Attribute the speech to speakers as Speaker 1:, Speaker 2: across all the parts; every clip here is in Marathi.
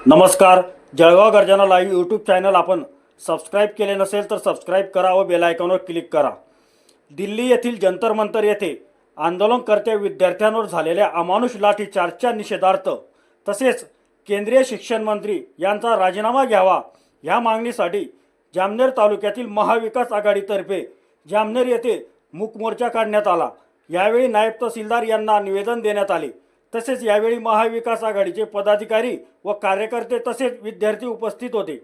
Speaker 1: नमस्कार. जळगाव गर्जना लाईव्ह यूट्यूब चॅनल आपण सबस्क्राईब केले नसेल तर सबस्क्राईब करा व बेल आयकॉनवर क्लिक करा. दिल्ली येथील जंतर मंतर येथे आंदोलनकर्त्या विद्यार्थ्यांवर झालेल्या अमानुष लाठीचार्जच्या निषेधार्थ तसेच केंद्रीय शिक्षण मंत्री यांचा राजीनामा घ्यावा ह्या मागणीसाठी जामनेर तालुक्यातील महाविकास आघाडीतर्फे जामनेर येथे मूक मोर्चा काढण्यात आला. यावेळी नायब तहसीलदार यांना निवेदन देण्यात आले. तसेच यावेळी महाविकास आघाडीचे पदाधिकारी व कार्यकर्ते तसेच विद्यार्थी उपस्थित होते.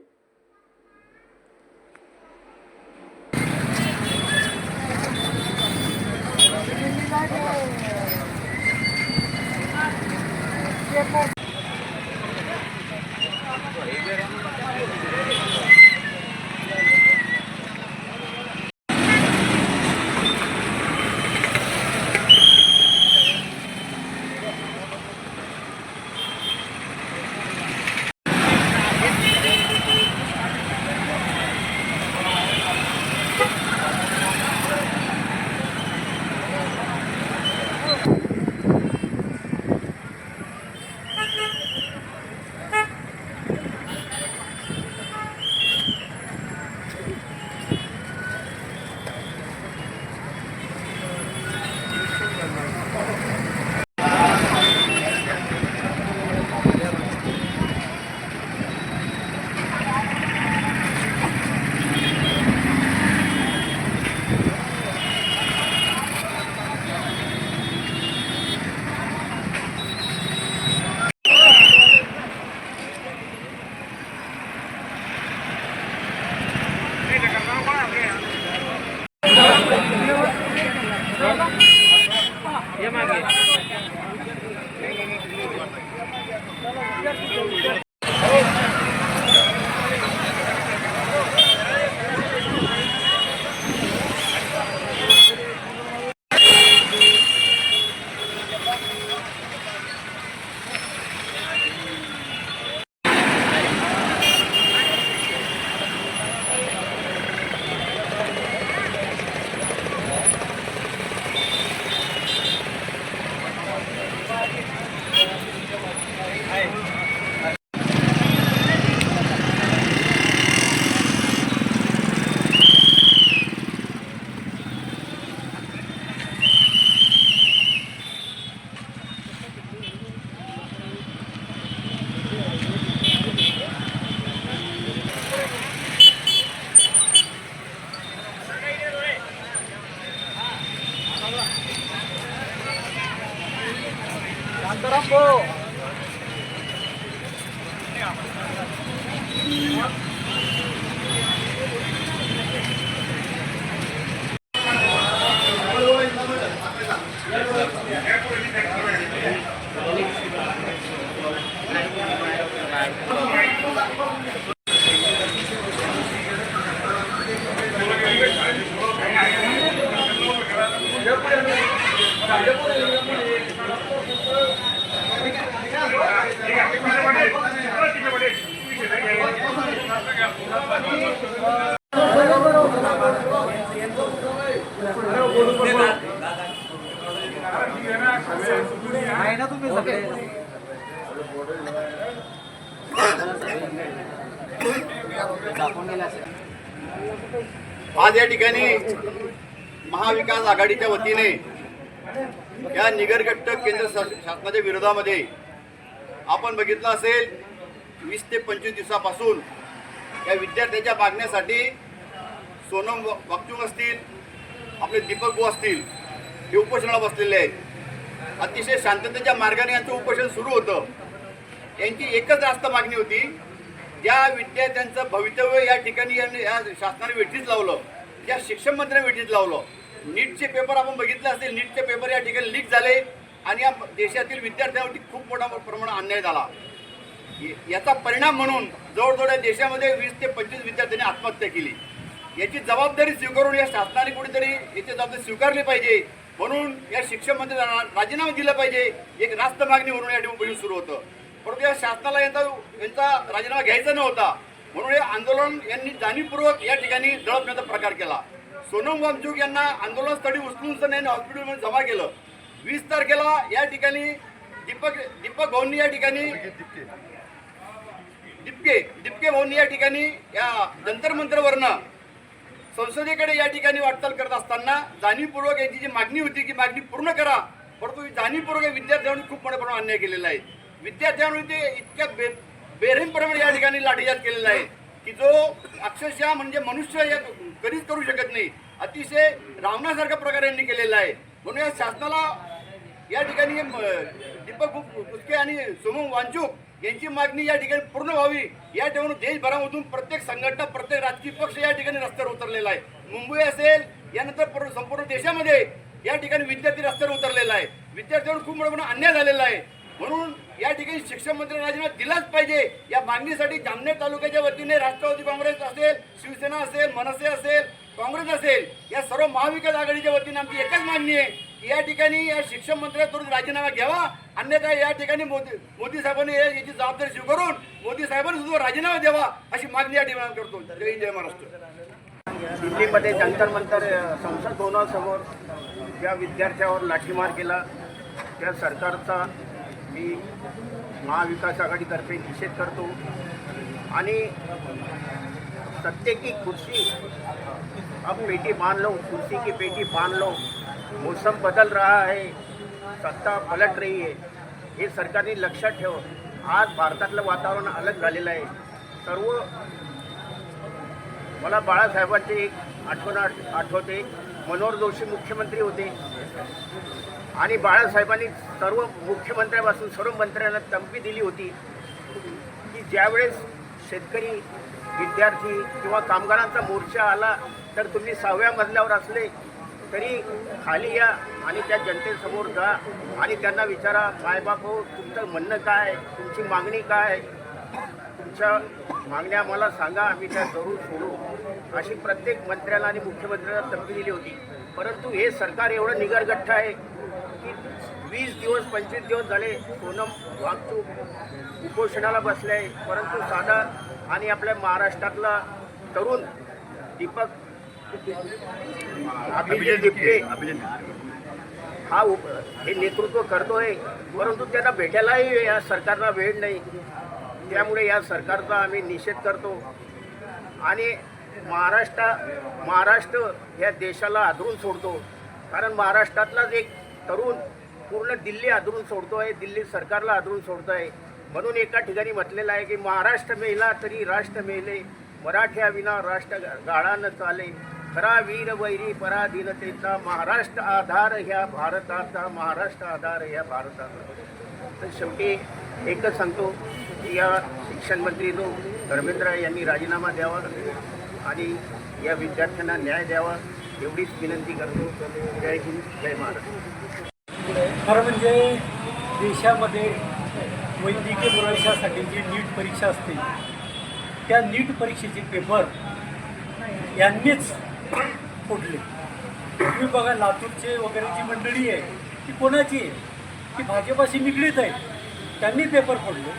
Speaker 2: आज या ठिकाणी महाविकास आघाडीच्या वतीने या निगरगट्ट केंद्र शासनाच्या विरोधामध्ये आपण बघितलं असेल 20 ते 25 दिवसापासून या विद्यार्थ्यांच्या मागण्यासाठी सोनम वांगचुक असतील, आपले दीपक गो असतील, हे उपोषणाला बसलेले आहेत. अतिशय शांततेच्या मार्गाने यांचं उपोषण सुरू होतं. यांची एकच रास्त मागणी होती, त्या विद्यार्थ्यांचं भवितव्य या ठिकाणी या शासनाने वेठीस लावलं, या शिक्षण मंत्र्यांनी वेठीस लावलं. नीटचे पेपर आपण बघितले असतील, नीटचे पेपर या ठिकाणी लीक झाले आणि या देशातील विद्यार्थ्यांवरती खूप मोठा प्रमाणात अन्याय झाला. याचा परिणाम म्हणून जवळजवळ या देशामध्ये 20 ते 25 विद्यार्थ्यांनी आत्महत्या केली. याची जबाबदारी स्वीकारून या शासनाने कुठेतरी याची जबाबदारी स्वीकारली पाहिजे. म्हणून या शिक्षण मंत्र्यांना राजीनामा दिला पाहिजे. एक रास्त मागणी म्हणून या ठिकाणी सुरू होतं. परंतु या शासनाला यांचा राजीनामा घ्यायचा नव्हता, म्हणून हे आंदोलन यांनी जाणीवपूर्वक या ठिकाणी दडपण्याचा प्रकार केला. सोनम वांगचुक यांना आंदोलनस्थळी उचलून त्यांनी हॉस्पिटलमध्ये जमा केलं. 20 तारखेला या ठिकाणी दीपक भाऊंनी या ठिकाणी दिपके भाऊंनी या ठिकाणी या जंतर मंतरवरनं संसदेकडे या ठिकाणी वाटचाल करत असताना जाणीवपूर्वक यांची जी मागणी होती की मागणी पूर्ण करा, परंतु जाणीवपूर्वक विद्यार्थ्यांनी खूप मोठ्या प्रमाणात अन्याय केलेला आहे. विद्यार्थ्यांनी ते इतक्या बेरहीमप्रमाणे या ठिकाणी लाठीचार्ज केलेला आहे की जो अक्षरशः म्हणजे मनुष्य या कधीच करू शकत नाही. अतिशय रावणासारखा प्रकार यांनी केलेला आहे. म्हणून या शासनाला या ठिकाणी दीपक कुचके आणि सोमम वांचूक यांची मागणी या ठिकाणी पूर्ण व्हावी. या ठिकाणी देशभरामधून प्रत्येक संघटना, प्रत्येक राजकीय पक्ष या ठिकाणी रस्त्यावर उतरलेला आहे. मुंबई असेल, यानंतर संपूर्ण देशामध्ये या ठिकाणी विद्यार्थी रस्त्यावर उतरलेला आहे. विद्यार्थ्यांवर खूप मोठा अन्याय झालेला आहे. म्हणून या ठिकाणी शिक्षण मंत्री राजीनामा दिलाच पाहिजे. या मागणीसाठी जामनेर तालुक्याच्या वतीने राष्ट्रवादी काँग्रेस असेल, शिवसेना असेल, मनसे असेल, काँग्रेस असेल, या सर्व महाविकास आघाडीच्या वतीने आमची एकच मागणी आहे की या ठिकाणी या शिक्षण मंत्र्यांकडून राजीनामा घ्यावा. अन्यथा या ठिकाणी मोदी साहेबांनी याची जबाबदारी स्वीकारून मोदी साहेबांनी सुद्धा राजीनामा द्यावा अशी मागणी या ठिकाणी करतो. जय हिंद, जय महाराष्ट्र.
Speaker 3: दिल्लीमध्ये जंतर मंतर संसद भवनासमोर ज्या विद्यार्थ्यावर लाठीमार केला त्या सरकारचा मी महाविकास आघाडीतर्फे निषेध करतो. आणि सत्ते की कुर्सी अब पेटी बांध लो, कुर्सी की पेटी बांध लो. मौसम बदल रहा है, सत्ता पलट रही है, हे सरकारने लक्षात ठेव. आज भारतातलं वातावरण अलग झालेलं आहे. सर्व मला बाळासाहेबांची एक आठवण आठवते. मनोहर जोशी मुख्यमंत्री होते आणि बाळासाहेबांनी सर्व मुख्यमंत्र्यांपासून सर्व मंत्र्यांना तंबी दिली होती की ज्यावेळेस शेतकरी, विद्यार्थी किंवा कामगारांचा मोर्चा आला तर तुम्ही 6व्या मजल्यावर असले तरी खाली या आणि त्या जनतेसमोर जा आणि त्यांना विचारा, मायबाप हो, तुमचं म्हणणं काय, तुमची मागणी काय, तुमच्या मागण्या मला सांगा, आम्ही त्या जरूर सोडू, अशी प्रत्येक मंत्र्याला आणि मुख्यमंत्र्यांना तंबी दिली होती. परंतु हे सरकार एवढं निगरगठ्ठ आहे की 20 दिवस 25 दिवस झाले सोनम वांचूक उपोषणाला बसले आहे. परंतु साधा आणि आपल्या महाराष्ट्रातला तरुण दीपक अभिजित दिपके हा हे नेतृत्व करतोय, परंतु त्यांना भेटायलाही या सरकारला वेळ नाही. त्यामुळे या सरकारचा आम्ही निषेध करतो आणि महाराष्ट्र या देशाला आदरून सोडतो. कारण महाराष्ट्रातलाच एक तरुण पूर्ण दिल्ली आदरून सोडतो आहे, दिल्ली सरकारला आदरून सोडतो आहे. म्हणून एका ठिकाणी म्हटलेलं आहे की महाराष्ट्र मेला तरी राष्ट्र मेले, मराठ्याविना राष्ट्र गाळा न चाले, खरा वीर वैरी पराधीनतेचा, महाराष्ट्र आधार ह्या भारताचा, महाराष्ट्र आधार ह्या भारताचा. तर शेवटी एकच सांगतो की या शिक्षण मंत्री जो धर्मेंद्र यांनी राजीनामा द्यावा आणि या विद्यार्थ्यांना न्याय द्यावा एवढीच विनंती करतो. जय हिंद, जय महाराष्ट्र.
Speaker 4: खरं म्हणजे देशामध्ये वैद्यकीय प्रवेशासाठी जी नीट परीक्षा असते त्या नीट परीक्षेचे पेपर यांनीच फोडले. तुम्ही बघा, लातूरचे वगैरे जी मंडळी आहे ती कोणाची आहे, ती भाजपाशी निगडीत आहे, त्यांनी पेपर फोडले.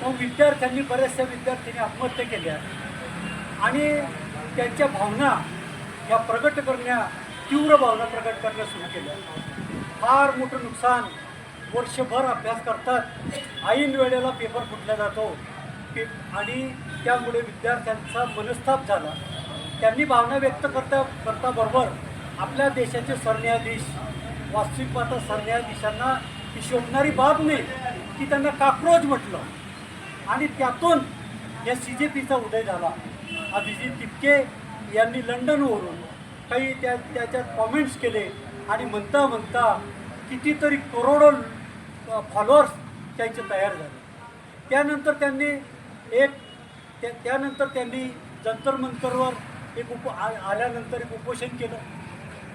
Speaker 4: मग विद्यार्थ्यांनी, बऱ्याचशा विद्यार्थ्यांनी आत्महत्या केल्या आणि त्यांच्या भावना या प्रगट करण्या, तीव्र भावना प्रगट करण्या सुरू केल्या. फार मोठं नुकसान, वर्षभर अभ्यास करतात, ऐन वेळेला पेपर फुटला जातो आणि त्यामुळे विद्यार्थ्यांचा मनस्ताप झाला. त्यांनी भावना व्यक्त करता बरोबर आपल्या देशाचे सरन्यायाधीश, वास्तविक पाहता सरन्यायाधीशांना ही शोभणारी बाब नाही की त्यांना काक्रोच म्हटलं आणि त्यातून या CJPचा उदय झाला. अभिजित दिपके यांनी लंडनवरून काही त्याच्यात कॉमेंट्स केले आणि म्हणता म्हणता कितीतरी करोडो फॉलोअर्स त्यांचे तयार झाले. त्यानंतर त्यांनी जंतर मंतरवर आल्यानंतर एक उपोषण केलं.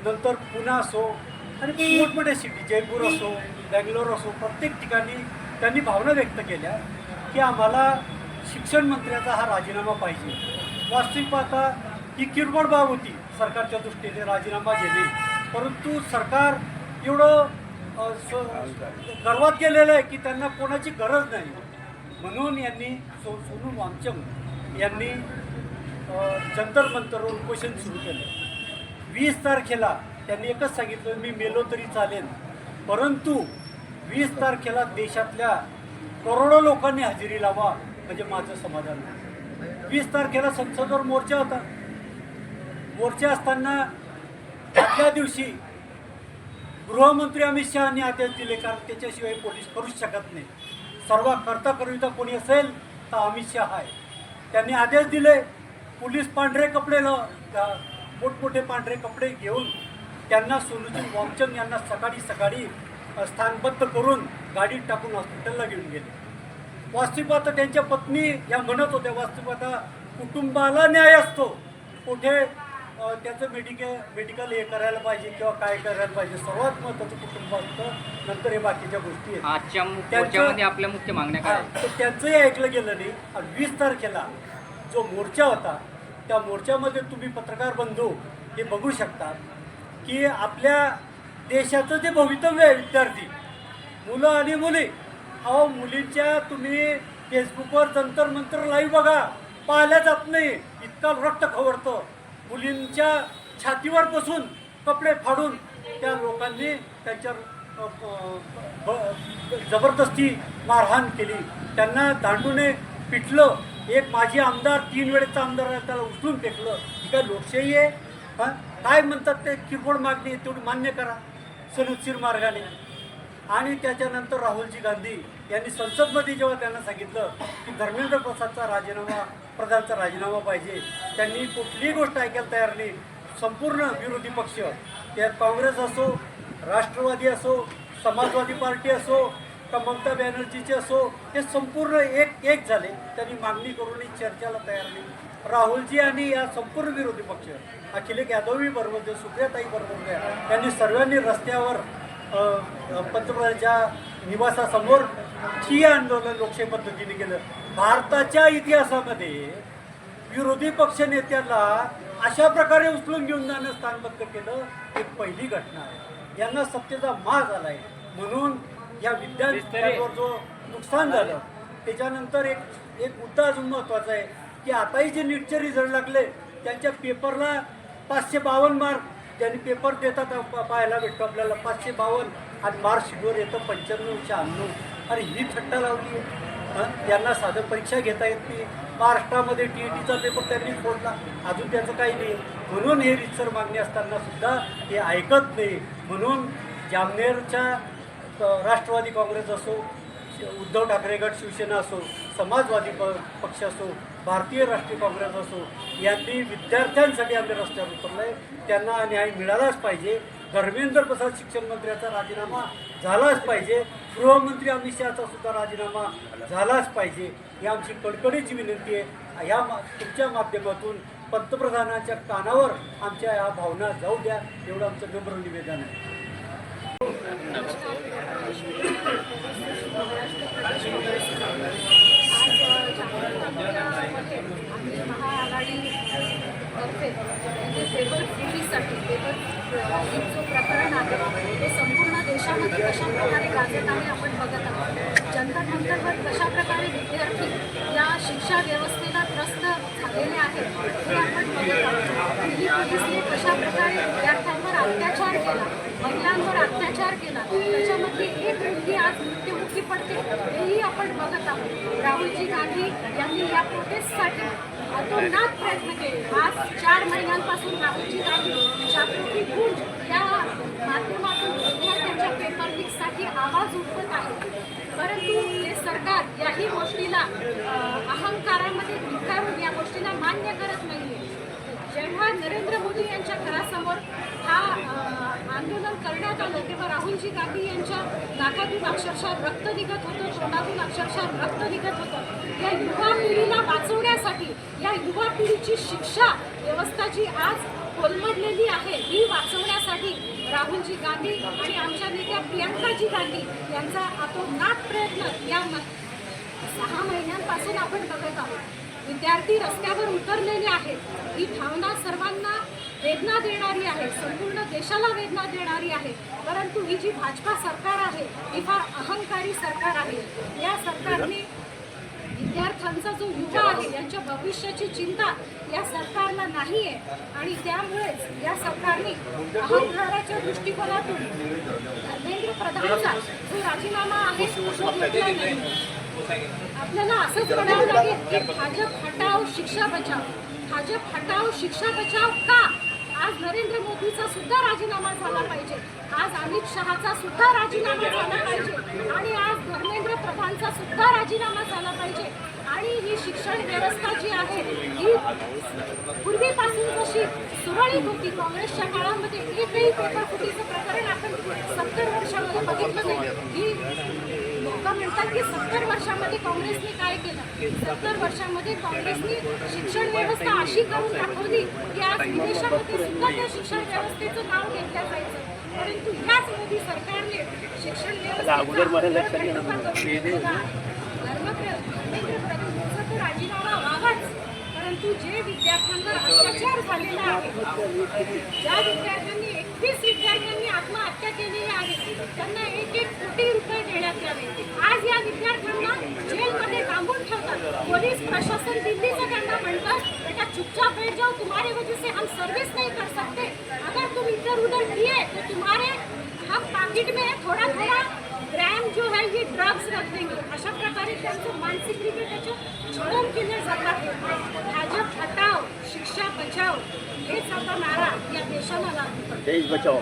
Speaker 4: नंतर पुणे असो आणि मोठमोठ्या सिटी, जयपूर असो, बँगलोर असो, प्रत्येक ठिकाणी त्यांनी भावना व्यक्त केल्या की आम्हाला शिक्षण मंत्र्याचा हा राजीनामा पाहिजे. वास्तविक पाहता ही किरकोळ बाब होती सरकारच्या दृष्टीने राजीनामा घेणे, परंतु सरकार एवढं गर्वात गेलेलं आहे की त्यांना कोणाची गरज नाही. म्हणून यांनी सोनम वांचूक यांनी जंतर मंतरवर उपोषण सुरू केलं. 20 तारखेला त्यांनी एकच सांगितलं, मी मेलो तरी चालेल, परंतु 20 तारखेला देशातल्या करोडो लोकांनी हजेरी लावा म्हणजे माझं समाधान आहे. 20 तारखेला संसदवर मोर्चा होता. मोर्चा असताना आदल्या दिवशी गृहमंत्री अमित शहानी आदेश दिले, कारण त्याच्याशिवाय पोलीस करूच शकत नाही. सर्व करता कोणी असेल तर अमित शहा आहे. त्यांनी आदेश दिले, पोलीस पांढरे कपडे मोठमोठे पांढरे कपडे घेऊन त्यांना सोनूजी वामचंद यांना सकाळी स्थानबद्ध करून गाडीत टाकून हॉस्पिटलला घेऊन गेले. वास्तविक त्यांच्या पत्नी या म्हणत होत्या, वास्तविक कुटुंबाला न्याय असतो, कुठे त्याचं मेडिकल हे करायला पाहिजे किंवा काय करायला पाहिजे, सर्वात महत्त्वाचं कुटुंब असतं, नंतर हे बाकीच्या गोष्टी आहेत.
Speaker 5: आजच्या मोर्चामध्ये आपल्या मुख्य मागण्या काय आहेत?
Speaker 4: तर त्यांचंही ऐकलं गेलं नाही. आणि 20 तारखेला जो मोर्चा होता त्या मोर्चामध्ये तुम्ही पत्रकार बंधू हे बघू शकता की आपल्या देशाचं जे भवितव्य आहे, विद्यार्थी मुलं आणि मुली, अहो मुलींच्या तुम्ही फेसबुकवर जंतर मंतर लाईव्ह बघा, पाहिल्या जात नाही, इतका रक्त खवळतं. मुलींच्या छातीवर बसून कपडे फाडून त्या लोकांनी त्यांच्यावर जबरदस्ती मारहाण केली, त्यांना दांडूने पिटलं. एक माजी आमदार 3 वेळेचा आमदार आहे, त्याला उचलून फेकलं. ही काय लोकशाही आहे? हां, काय म्हणतात ते किरकोळ मागणी आहे तेवढी मान्य करा सनदशीर मार्गाने. आणि त्याच्यानंतर राहुलजी गांधी यांनी संसदमध्ये जेव्हा त्यांना सांगितलं की धर्मेंद्र प्रधानचा राजीनामा पाहिजे, त्यांनी कुठलीही गोष्ट ऐकायला तयार नाही. संपूर्ण विरोधी पक्ष, त्यात काँग्रेस असो, राष्ट्रवादी असो, समाजवादी पार्टी असो का ममता बॅनर्जीचे असो, हे संपूर्ण एक झाले. त्यांनी मागणी करूनही चर्चेला तयार नाही. राहुलजी आणि या संपूर्ण विरोधी पक्ष, अखिलेश यादवही बरोबर होते, सुप्रियाताई बरोबर होत्या, त्यांनी सर्वांनी रस्त्यावर पंतप्रधानांच्या निवासासमोर ठिय्या आंदोलन लोकशाही पद्धतीने केलं. भारताच्या इतिहासामध्ये विरोधी पक्ष नेत्याला अशा प्रकारे उचलून घेऊन जाणं स्थानबद्ध केलं, एक पहिली घटना आहे. यांना सत्तेचा माज आला आहे. म्हणून या विद्यार्थ्यांवर जो नुकसान झालं त्याच्यानंतर एक मुद्दा अजून महत्त्वाचा आहे की आताही जे नीटचे रिझल्ट लागले त्यांच्या पेपरला 552 मार्क, ज्यांनी पेपर देतात पाहायला भेटतो आपल्याला 552, आणि मार्कशीटवर येतं 95-96. अरे ही थट्टा लावली आहे. यांना साधं परीक्षा घेता येत नाही. महाराष्ट्रामध्ये TETचा पेपर त्यांनी फोडला, अजून त्याचं काही नाही. म्हणून हे रितसर मागणी असताना सुद्धा हे ऐकत नाही. म्हणून जामनेरच्या राष्ट्रवादी काँग्रेस असो, उद्धव ठाकरे गट शिवसेना असो, समाजवादी पक्ष असो, भारतीय राष्ट्रीय काँग्रेस असो, यांनी विद्यार्थ्यांसाठी आम्ही रस्त्यावर उतरलो आहे. त्यांना न्याय मिळालाच पाहिजे. धर्मेंद्र प्रसाद शिक्षण मंत्र्याचा राजीनामा झालाच पाहिजे. गृहमंत्री अमित शहाचा सुद्धा राजीनामा झालाच पाहिजे. ही आमची कडकडीची विनंती आहे. तुमच्या माध्यमातून पंतप्रधानांच्या कानावर आमच्या या भावना जाऊ द्या, एवढं आमचं नम्र निवेदन आहे.
Speaker 6: महाआघाडीतर्फे पेपर फुटीसाठी पेपर जो प्रकरण आहे ते संपूर्ण देशामध्ये कशा प्रकारे गाजत आहे आपण बघत आहोत. जंतर मंतरवर कशा प्रकारे विद्यार्थी या शिक्षा व्यवस्थेला त्रस्त झालेले आहेत हे आपण बघत आहोत. दिल्ली पोलिसने कशा प्रकारे विद्यार्थ्यांवर अत्याचार केला, महिलांवर अत्याचार केला, त्याच्यामध्ये एक मुलगी आज मृत्युमुखी पडते हेही आपण बघत आहोत. राहुलजी गांधी यांनी या प्रोटेस्टसाठी अतोनात प्रयत्न केले. आज 4 महिन्यांपासून राहुलजी गांधी जागृती गुंज या माध्यमातून विद्यार्थ्यांच्या पेपर लीकसाठी आवाज उठवत आहे. परंतु हे सरकार याही गोष्टीला अहंकारामध्ये धिक्कारून या गोष्टीला मान्य करत नाही. जेव्हा नरेंद्र मोदी यांच्या घरासमोर हा आंदोलन करण्यात आलं तेव्हा राहुलजी गांधी यांच्या नाकातून अक्षरशः रक्त निघत होतं, तोंडातून अक्षरशः रक्त निघत होतं. या युवा पिढीला वाचवण्यासाठी, या युवा पिढीची शिक्षा व्यवस्था जी आज कोलमडलेली आहे ही वाचवण्यासाठी राहुलजी गांधी आणि आमच्या नेत्या प्रियंकाजी गांधी यांचा अतोनात प्रयत्न या 6 महिन्यांपासून आपण बघत आहोत. विद्यार्थी रस्त्यावर उतरलेले आहेत. ही भावना सर्वांना वेदना देणारी आहे, संपूर्ण देशाला वेदना देणारी आहे. परंतु ही जी भाजपा सरकार आहे ही फार अहंकारी सरकार आहे. या सरकारने विद्यार्थ्यांचा जो युवा आहे यांच्या भविष्याची चिंता या सरकारला नाही आहे आणि त्यामुळेच या सरकारने अहंकाराच्या दृष्टिकोनातून धर्मेंद्र प्रधानचा जो राजीनामा आहे तो घेतला नाही. आपल्याला असंच म्हणावं लागेल की भाजप हटाव शिक्षा बचाव, भाजप हटाव शिक्षा बचाव का? आज नरेंद्र मोदीचा सुद्धा राजीनामा झाला पाहिजे, आज अमित शहाचा सुद्धा राजीनामा झाला पाहिजे आणि आज धर्मेंद्र प्रधानचा सुद्धा राजीनामा झाला पाहिजे. आणि ही शिक्षण व्यवस्था जी आहे ही पूर्वीपासून जशी सुरळीत होती, काँग्रेसच्या काळामध्ये एकही पेपर फुटीचं प्रकरण आपण 70 वर्षामध्ये बघितलं नाही. ही लोक म्हणतात की 70 वर्षामध्ये काँग्रेसने काय केलं? 70 वर्षामध्ये काँग्रेसने शिक्षण व्यवस्था अशी करून दाखवली की आज विदेशामध्ये सुद्धा त्या शिक्षण व्यवस्थेचं नाव घेतलं जायचं. परंतु ह्याच मोदी सरकारने शिक्षण व्यवस्थेचा तो राजीनामा व्हावाच. परंतु जे विद्यार्थ्यांवर अत्याचार झालेला आहे, ज्या विद्यार्थ्यांनी 21 विद्यार्थ्यांनी आत्महत्या केलेली आहे, त्यांना 1-1 कोटी रुपये देण्यात यावे. आज या विद्यार्थ्यांना जेलमध्ये डांबून ठेवतात. पोलीस प्रशासन दिल्लीचं त्यांना म्हणतात बेटा चुपचाप बैठ जाओ, तुम्हारे वजह से हम सर्विस नहीं कर सकते, अगर तुम इधर उधर किए तो तुम्हारे हम पाकिट में थोड़ा थोड़ा ग्रॅम जो है ये ड्रग्स रख देंगे. अशा प्रकारे त्यांचं मानसिकरित्या त्याचं छळण केलं जातात. भाजप हटाव शिक्षा बचाव हेच आता नारा या देशाला लागतो.
Speaker 3: देश बचाओ.